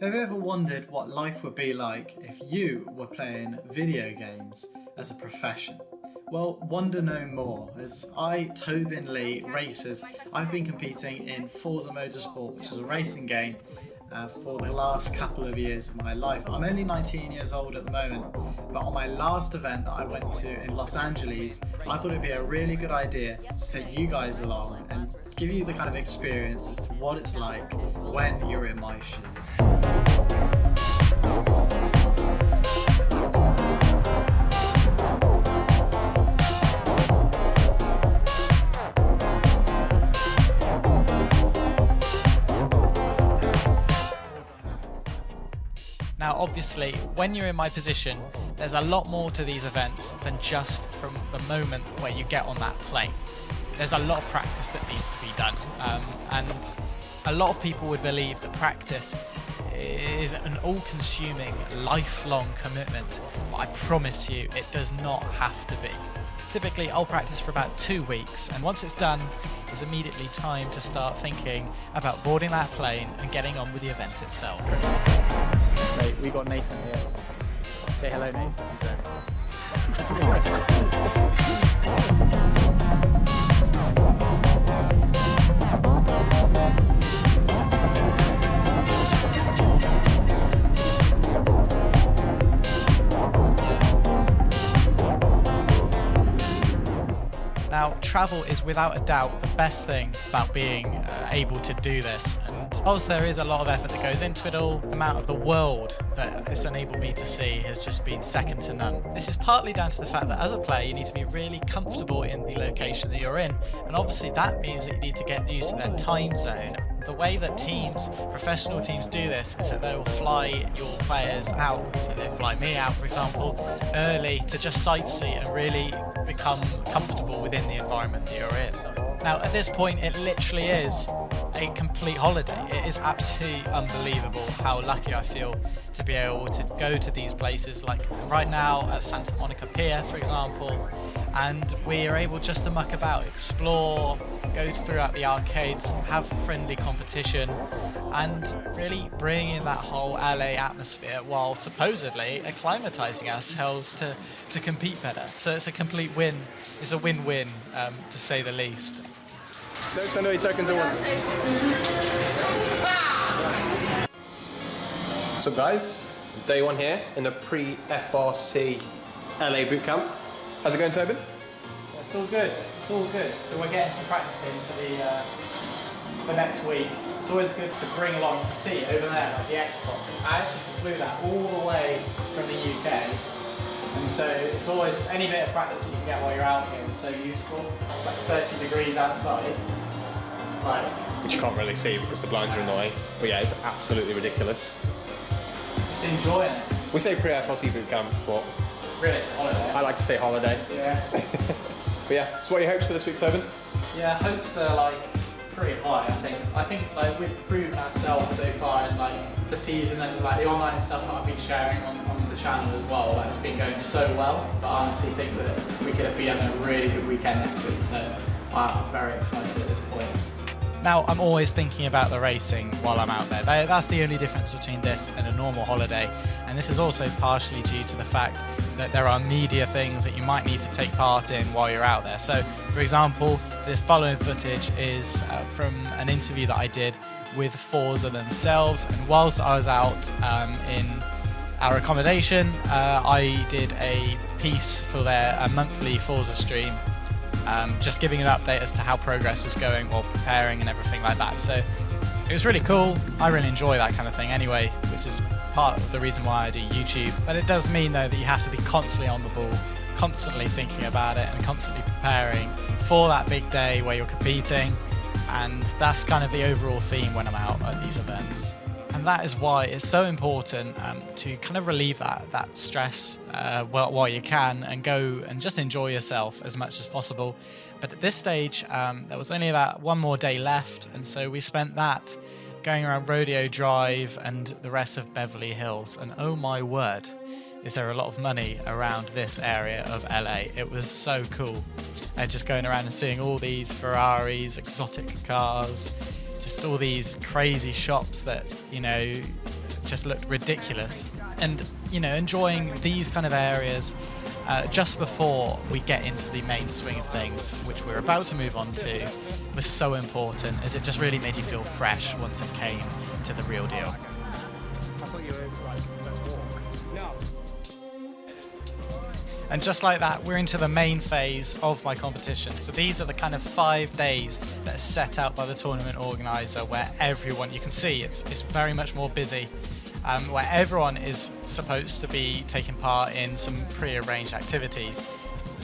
Have you ever wondered what life would be like if you were playing video games as a profession? Well, wonder no more, as Tobin, Leigh, racers, I've been competing in Forza Motorsport, which is a racing game, for the last couple of years of my life. I'm only 19 years old at the moment, but on my last event that I went to in Los Angeles, I thought it'd be a really good idea to take you guys along and give you the kind of experience as to what it's like when you're in my shoes. Now obviously, when you're in my position, there's a lot more to these events than just from the moment where you get on that plane. There's a lot of practice that needs to be done, and a lot of people would believe that practice is an all-consuming, lifelong commitment, but I promise you it does not have to be. Typically I'll practice for about 2 weeks, and once it's done, there's immediately time to start thinking about boarding that plane and getting on with the event itself. So we got Nathan here. Say hello, Nathan. Now, travel is without a doubt the best thing about being able to do this, and whilst there is a lot of effort that goes into it all, the amount of the world that it's enabled me to see has just been second to none. This is partly down to the fact that as a player you need to be really comfortable in the location that you're in, and obviously that means that you need to get used to their time zone. The way that teams, professional teams, do this is that they will fly your players out. So they fly me out, for example, early to just sightsee and really become comfortable within the environment that you're in. Now, at this point, it literally is a complete holiday. It is absolutely unbelievable how lucky I feel to be able to go to these places, like right now at Santa Monica Pier, for example, and we are able just to muck about, explore, go throughout the arcades, have friendly competition, and really bring in that whole LA atmosphere while supposedly acclimatizing ourselves to compete better. So it's a complete win. It's a win-win, to say the least. Don't spend all your tokens at once. So guys, day one here in the pre-FRC LA Bootcamp. How's it going, Tobin? It's all good. It's all good. So we're getting some practice in for next week. It's always good to bring along, see over there, like the Esports. I actually flew that all the way from the UK, and so it's always just any bit of practice that you can get while you're out here is so useful. It's like 30 degrees outside, Which you can't really see because the blinds are in the way. But yeah, it's absolutely ridiculous. just enjoying it. We say pre-FRC Bootcamp, but Really, it's a holiday. I like to say holiday. Yeah. But yeah, so what are your hopes for this week, Tobin? Yeah, hopes are like pretty high. I think like we've proven ourselves so far in like the season, and like the online stuff that I've been sharing on the channel as well. Like it's been going so well, but I honestly think that we could be having a really good weekend next week. So I'm very excited at this point. Now, I'm always thinking about the racing while I'm out there. That's the only difference between this and a normal holiday. And this is also partially due to the fact that there are media things that you might need to take part in while you're out there. So, for example, the following footage is from an interview that I did with Forza themselves. And whilst I was out in our accommodation, I did a piece for their monthly Forza stream. Just giving an update as to how progress was going while preparing and everything like that. So it was really cool. I really enjoy that kind of thing anyway, which is part of the reason why I do YouTube. But it does mean though that you have to be constantly on the ball, constantly thinking about it and constantly preparing for that big day where you're competing. And that's kind of the overall theme when I'm out at these events. And that is why it's so important to kind of relieve that stress while you can, and go and just enjoy yourself as much as possible. But at this stage, there was only about one more day left, and so we spent that going around Rodeo Drive and the rest of Beverly Hills. And oh my word, is there a lot of money around this area of LA. It was so cool. Just going around and seeing all these Ferraris, exotic cars, just all these crazy shops that, you know, just looked ridiculous. And you know, enjoying these kind of areas just before we get into the main swing of things, which we're about to move on to, was so important, as it just really made you feel fresh once it came to the real deal. I thought you were like, let's walk. No. And just like that, we're into the main phase of my competition. So these are the kind of 5 days that are set out by the tournament organizer, where everyone, you can see it's very much more busy, where everyone is supposed to be taking part in some pre-arranged activities.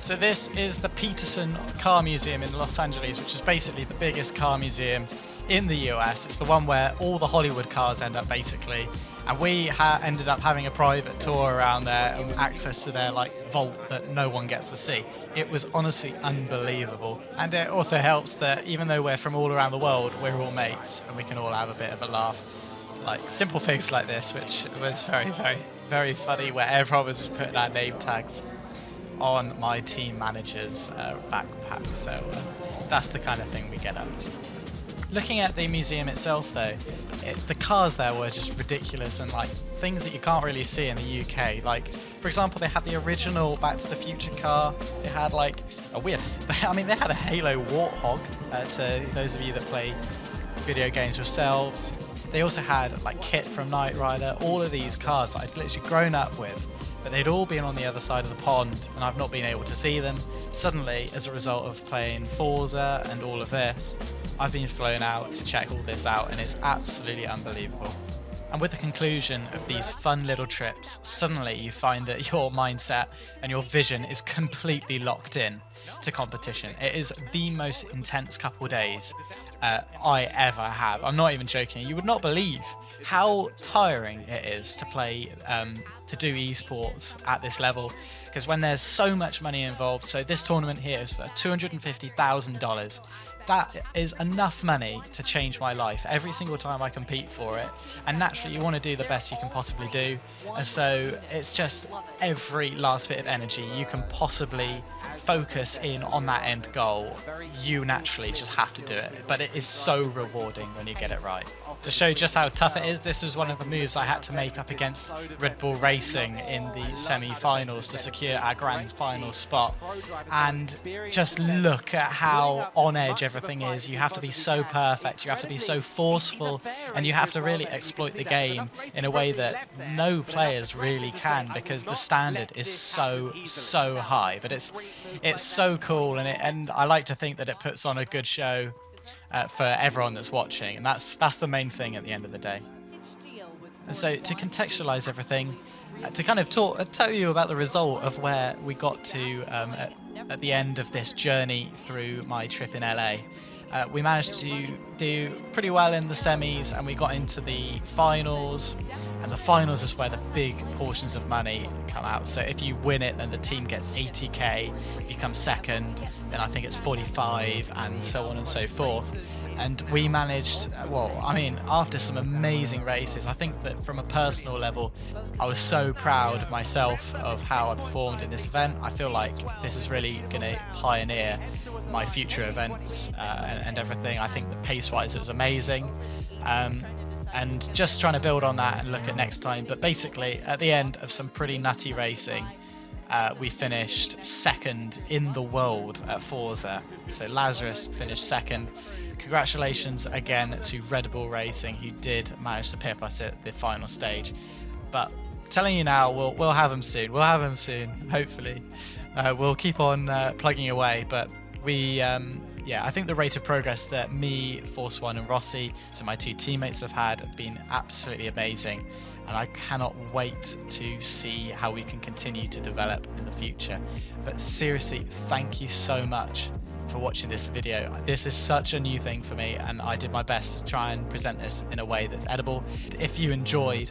So this is the Peterson Car Museum in Los Angeles, which is basically the biggest car museum in the US. It's the one where all the Hollywood cars end up, basically. And we ended up having a private tour around there and access to their vault that no one gets to see. It was honestly unbelievable. And it also helps that even though we're from all around the world, we're all mates and we can all have a bit of a laugh. Like simple things like this, which was very, very, very funny, where everyone was putting our name tags on my team manager's backpack. So that's the kind of thing we get up to. Looking at the museum itself though, the cars there were just ridiculous, and things that you can't really see in the UK. Like, for example, they had the original Back to the Future car. They had they had a Halo Warthog, to those of you that play video games yourselves. They also had Kit from Knight Rider, all of these cars that I'd literally grown up with, but they'd all been on the other side of the pond and I've not been able to see them. Suddenly, as a result of playing Forza and all of this, I've been flown out to check all this out, and it's absolutely unbelievable. And with the conclusion of these fun little trips, suddenly you find that your mindset and your vision is completely locked in to competition. It is the most intense couple days I ever have. I'm not even joking. You would not believe how tiring it is to play, to do esports at this level, because when there's so much money involved. So this tournament here is for $250,000. That is enough money to change my life every single time I compete for it, and naturally you want to do the best you can possibly do, and so it's just every last bit of energy you can possibly focus in on that end goal. You naturally just have to do it, but it is so rewarding when you get it right. To show just how tough it is, this was one of the moves I had to make up against Red Bull Racing in the semi-finals to secure our grand final spot. And just look at how on edge everything is. You have to be so perfect, you have to be so forceful, and you have to really exploit the game in a way that no players really can, because the standard is so high. But it's so cool, and I like to think that it puts on a good show for everyone that's watching, and that's the main thing at the end of the day. And so to contextualize everything, to kind of tell you about the result of where we got to at the end of this journey through my trip in LA. We managed to do pretty well in the semis, and we got into the finals, and the finals is where the big portions of money come out. So if you win it, then the team gets 80k. If you come second, then I think it's 45, and so on and so forth. And we managed, after some amazing races, I think that from a personal level, I was so proud of myself, of how I performed in this event. I feel like this is really going to pioneer my future events and everything. I think that pace-wise it was amazing. And just trying to build on that and look at next time. But basically, at the end of some pretty nutty racing, we finished second in the world at Forza. So Lazarus finished second. Congratulations again to Red Bull Racing, who did manage to pip us at the final stage. But telling you now, we'll have them soon. We'll have them soon, hopefully. We'll keep on plugging away, but I think the rate of progress that me, Force One, and Rossi, so my two teammates, have been absolutely amazing, and I cannot wait to see how we can continue to develop in the future. But seriously, thank you so much for watching this video. This is such a new thing for me, and I did my best to try and present this in a way that's edible. If you enjoyed,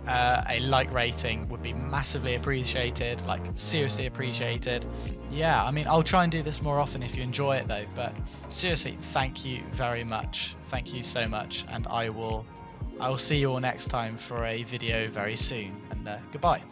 a like rating would be massively appreciated, seriously appreciated. Yeah, I'll try and do this more often if you enjoy it though, but seriously, thank you very much. Thank you so much, and I will see you all next time for a video very soon, and goodbye.